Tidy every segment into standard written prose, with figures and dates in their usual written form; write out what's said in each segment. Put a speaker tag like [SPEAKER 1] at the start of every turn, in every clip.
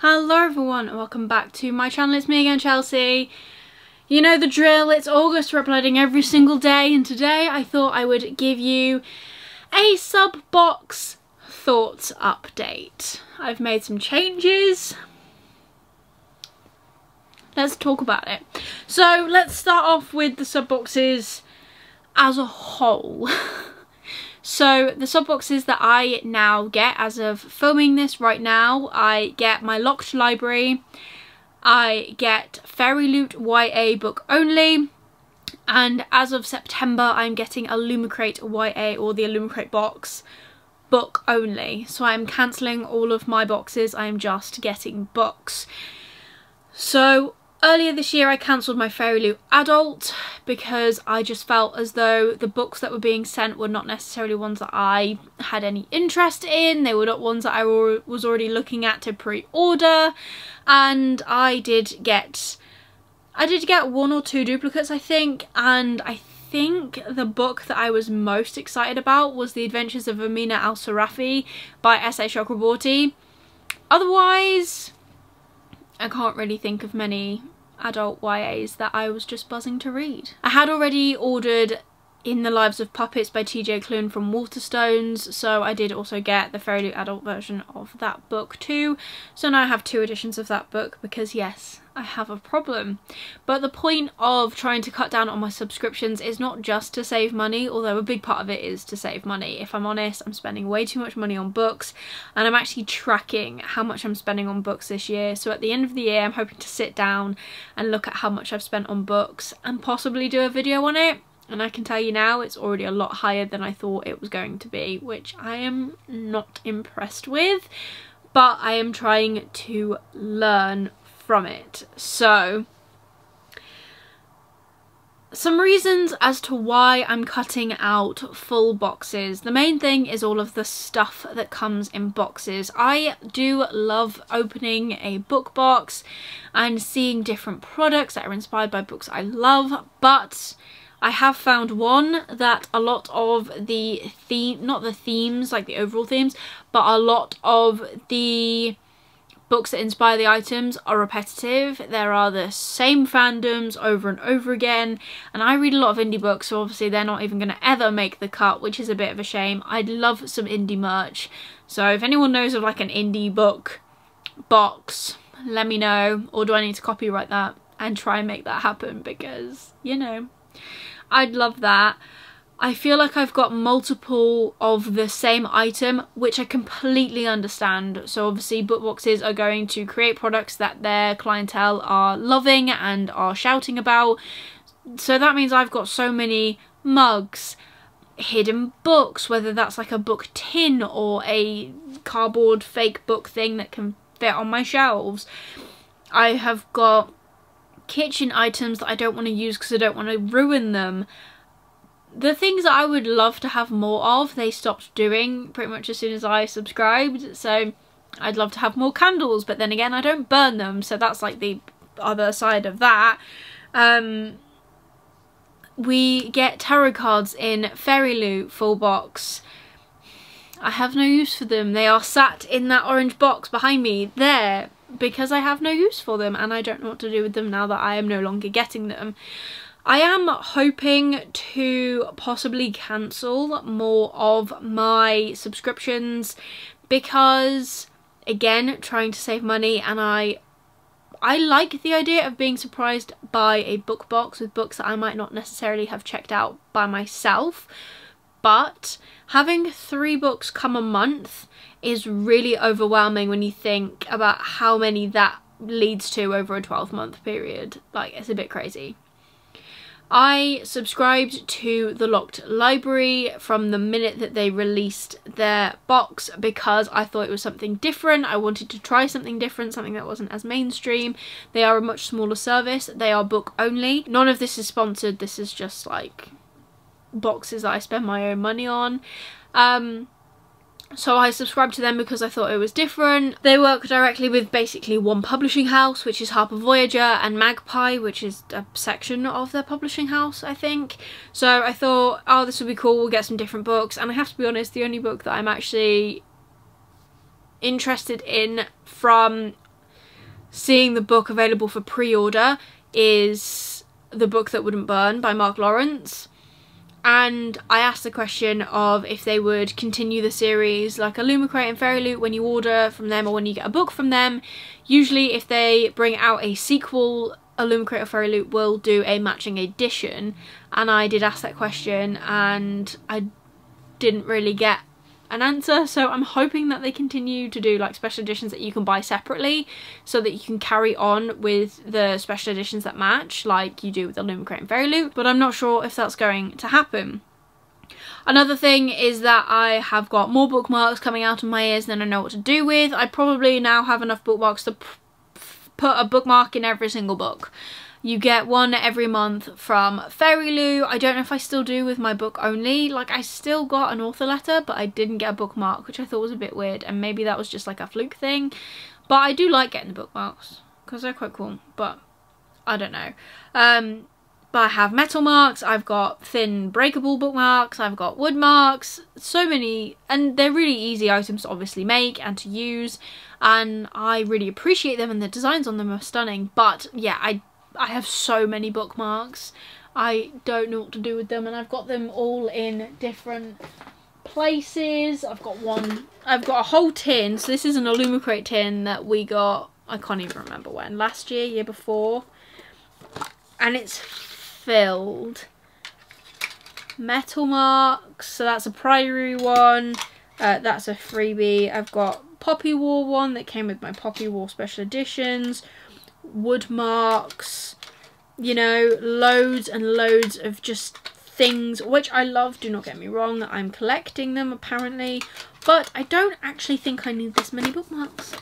[SPEAKER 1] Hello everyone and welcome back to my channel. It's me again, Chelsea. You know the drill, it's August, we're uploading every single day, and today I thought I would give you a sub-box thoughts update. I've made some changes. Let's talk about it. So let's start off with the sub-boxes as a whole. So the sub-boxes that I now get as of filming this right now, I get my locked library, I get Fairy Loot YA book only, and as of September I'm getting a Lumicrate YA or the Lumicrate box book only. So I'm cancelling all of my boxes, I am just getting books. So earlier this year I cancelled my Fairy Loot adult because I just felt as though the books that were being sent were not necessarily ones that I had any interest in. They were not ones that I was already looking at to pre-order, and I did get one or two duplicates, I think, and I think the book that I was most excited about was The Adventures of Amina Al-Sarafi by S.A. Chakraborty. Otherwise, I can't really think of many adult YAs that I was just buzzing to read. I had already ordered In the Lives of Puppets by TJ Klune from Waterstones, so I did also get the Fairy Loot adult version of that book too. So now I have two editions of that book because yes, I have a problem. But the point of trying to cut down on my subscriptions is not just to save money, although a big part of it is to save money. If I'm honest, I'm spending way too much money on books, and I'm actually tracking how much I'm spending on books this year. So at the end of the year, I'm hoping to sit down and look at how much I've spent on books and possibly do a video on it. And I can tell you now, it's already a lot higher than I thought it was going to be, which I am not impressed with, but I am trying to learn from it. So some reasons as to why I'm cutting out full boxes. The main thing is all of the stuff that comes in boxes. I do love opening a book box and seeing different products that are inspired by books I love, but I have found one that a lot of the not the themes, like the overall themes, but a lot of the books that inspire the items are repetitive. There are the same fandoms over and over again, and I read a lot of indie books, so obviously they're not even going to ever make the cut, which is a bit of a shame. I'd love some indie merch, so if anyone knows of like an indie book box, let me know, or do I need to copyright that and try and make that happen, because, you know, I'd love that. I feel like I've got multiple of the same item, which I completely understand. So obviously book boxes are going to create products that their clientele are loving and are shouting about. So that means I've got so many mugs, hidden books, whether that's like a book tin or a cardboard fake book thing that can fit on my shelves. I have got kitchen items that I don't want to use because I don't want to ruin them. The things that I would love to have more of, they stopped doing pretty much as soon as I subscribed. So I'd love to have more candles, but then again I don't burn them, so that's like the other side of that. We get tarot cards in Fairy Loot full box. I have no use for them. They are sat in that orange box behind me there because I have no use for them, and I don't know what to do with them now that I am no longer getting them. I am hoping to possibly cancel more of my subscriptions because, again, trying to save money, and I like the idea of being surprised by a book box with books that I might not necessarily have checked out by myself, but having 3 books come a month is really overwhelming when you think about how many that leads to over a 12-month period. Like, it's a bit crazy. I subscribed to the locked library from the minute that they released their box because I thought it was something different. I wanted to try something different, something that wasn't as mainstream. They are a much smaller service. They are book only. None of this is sponsored. This is just like boxes that I spend my own money on. So I subscribed to them because I thought it was different. They work directly with basically one publishing house, which is Harper Voyager, and Magpie, which is a section of their publishing house, I think. So I thought, oh, this would be cool, we'll get some different books. And I have to be honest, the only book that I'm actually interested in from seeing the book available for pre-order is The Book That Wouldn't Burn by Mark Lawrence. And I asked the question of if they would continue the series like Illumicrate and Fairy Loot when you order from them or when you get a book from them. Usually if they bring out a sequel, Illumicrate or Fairy Loot will do a matching edition. And I did ask that question and I didn't really get an answer, so I'm hoping that they continue to do like special editions that you can buy separately so that you can carry on with the special editions that match like you do with Illumicrate and Fairy Loot, but I'm not sure if that's going to happen. Another thing is that I have got more bookmarks coming out of my ears than I know what to do with. I probably now have enough bookmarks to put a bookmark in every single book. You get one every month from Fairy Loot. I don't know if I still do with my book only. Like, I still got an author letter, but I didn't get a bookmark, which I thought was a bit weird. And maybe that was just like a fluke thing. But I do like getting the bookmarks because they're quite cool. But I don't know. But I have metal marks. I've got thin breakable bookmarks. I've got wood marks. So many. And they're really easy items to obviously make and to use. And I really appreciate them. And the designs on them are stunning. But yeah, I have so many bookmarks. I don't know what to do with them, and I've got them all in different places. I've got a whole tin. So this is an Illumicrate tin that we got, I can't even remember when, last year, year before. And it's filled. Metal marks, so that's a Priory one. That's a freebie. I've got Poppy War one that came with my Poppy War special editions. Wood marks, you know, loads and loads of just things which I love, do not get me wrong. I'm collecting them apparently, but I don't actually think I need this many bookmarks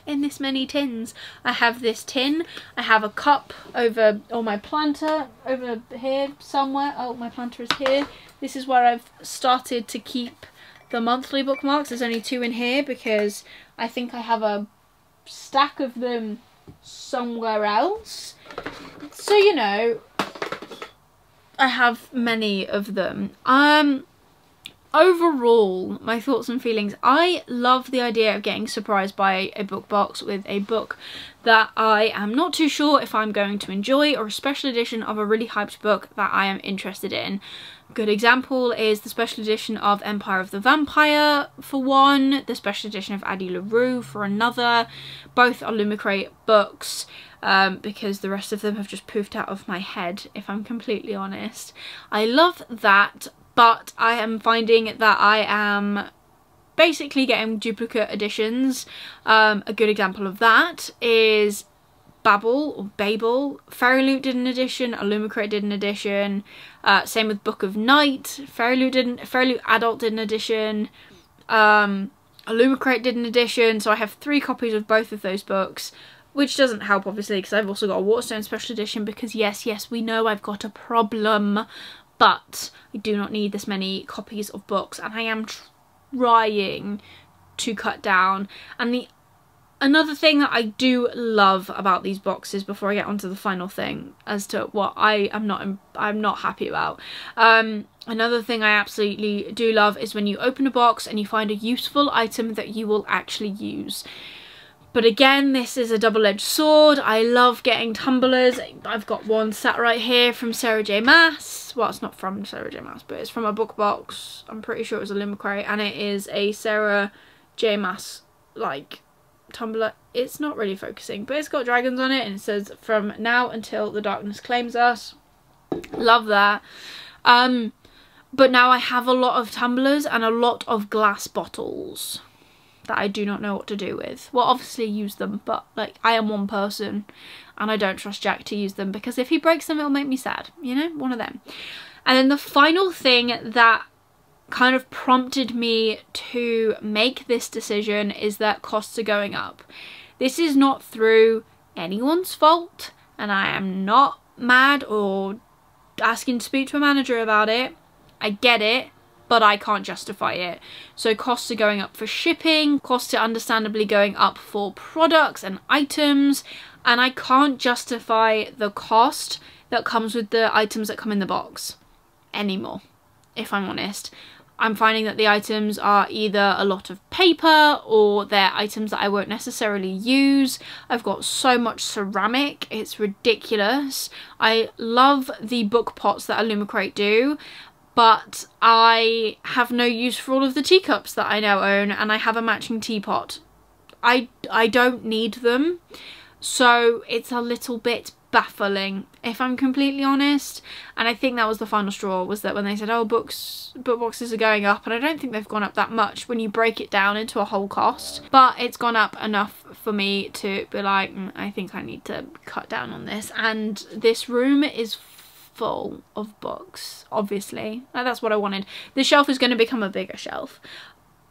[SPEAKER 1] in this many tins. I have this tin, I have a cup over, or my planter over here somewhere. Oh, my planter is here. This is where I've started to keep the monthly bookmarks. There's only 2 in here because I think I have a stack of them somewhere else, so you know, I have many of them. Overall, my thoughts and feelings, I love the idea of getting surprised by a book box with a book that I am not too sure if I'm going to enjoy, or a special edition of a really hyped book that I am interested in. Good example is the special edition of Empire of the Vampire for one, the special edition of Addie LaRue for another. Both are Illumicrate books, because the rest of them have just poofed out of my head, if I'm completely honest. I love that, but I am finding that I am basically getting duplicate editions. A good example of that is Babel. Fairy Loot did an edition, Illumicrate did an edition. Same with Book of Night. Fairy Loot Adult did an edition. Illumicrate did an edition. So I have 3 copies of both of those books, which doesn't help obviously because I've also got a Waterstone special edition, because yes, we know I've got a problem, but I do not need this many copies of books, and I am trying to cut down. And another thing that I do love about these boxes, before I get onto the final thing as to what I'm not happy about, another thing I absolutely do love is when you open a box and you find a useful item that you will actually use. But again, this is a double-edged sword. I love getting tumblers. I've got one sat right here from Sarah J Maas. Well, it's not from Sarah J Maas, but it's from a book box. I'm pretty sure it was a Illumicrate, and it is a Sarah J Maas like tumbler. It's not really focusing, but it's got dragons on it, and it says "From now until the darkness claims us." Love that. But now I have a lot of tumblers and a lot of glass bottles that I do not know what to do with. Well, obviously use them, but like, I am one person and I don't trust Jack to use them, because if he breaks them it'll make me sad, you know, one of them. And then the final thing that kind of prompted me to make this decision is that costs are going up. This is not through anyone's fault, and I am not mad or asking to speak to a manager about it. I get it, but I can't justify it. So costs are going up for shipping, costs are understandably going up for products and items, and I can't justify the cost that comes with the items that come in the box anymore, if I'm honest. I'm finding that the items are either a lot of paper or they're items that I won't necessarily use. I've got so much ceramic, it's ridiculous. I love the book pots that Illumicrate do, but I have no use for all of the teacups that I now own, and I have a matching teapot. I don't need them, so it's a little bit baffling, if I'm completely honest. And I think that was the final straw, was that when they said, oh, book boxes are going up, and I don't think they've gone up that much when you break it down into a whole cost, but it's gone up enough for me to be like, I think I need to cut down on this. And this room is full of books, obviously. That's what I wanted. The shelf is going to become a bigger shelf,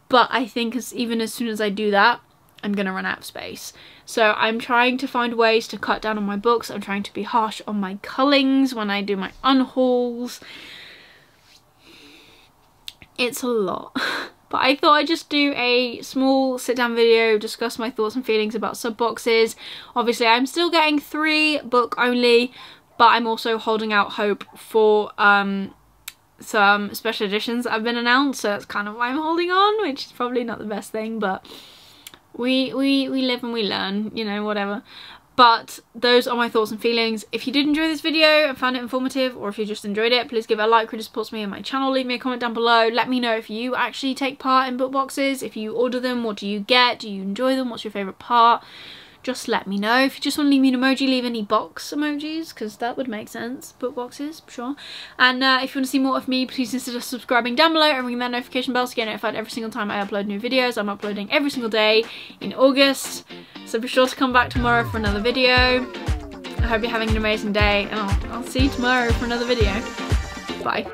[SPEAKER 1] but I think even as soon as I do that, I'm gonna run out of space. So I'm trying to find ways to cut down on my books. I'm trying to be harsh on my cullings when I do my unhauls. It's a lot. But I thought I'd just do a small sit down video, discuss my thoughts and feelings about sub boxes. Obviously I'm still getting 3 book only, but I'm also holding out hope for some special editions that have been announced, so that's kind of why I'm holding on, which is probably not the best thing, but we live and we learn, you know, whatever. But those are my thoughts and feelings. If you did enjoy this video and found it informative, or if you just enjoyed it, please give it a like, really supports me and my channel. Leave me a comment down below. Let me know if you actually take part in book boxes. If you order them, what do you get? Do you enjoy them? What's your favourite part? Just let me know. If you just want to leave me an emoji, leave any box emojis, because that would make sense. Book boxes, sure. And if you want to see more of me, please consider subscribing down below and ring that notification bell to get notified every single time I upload new videos. I'm uploading every single day in August, so be sure to come back tomorrow for another video. I hope you're having an amazing day, and I'll see you tomorrow for another video. Bye.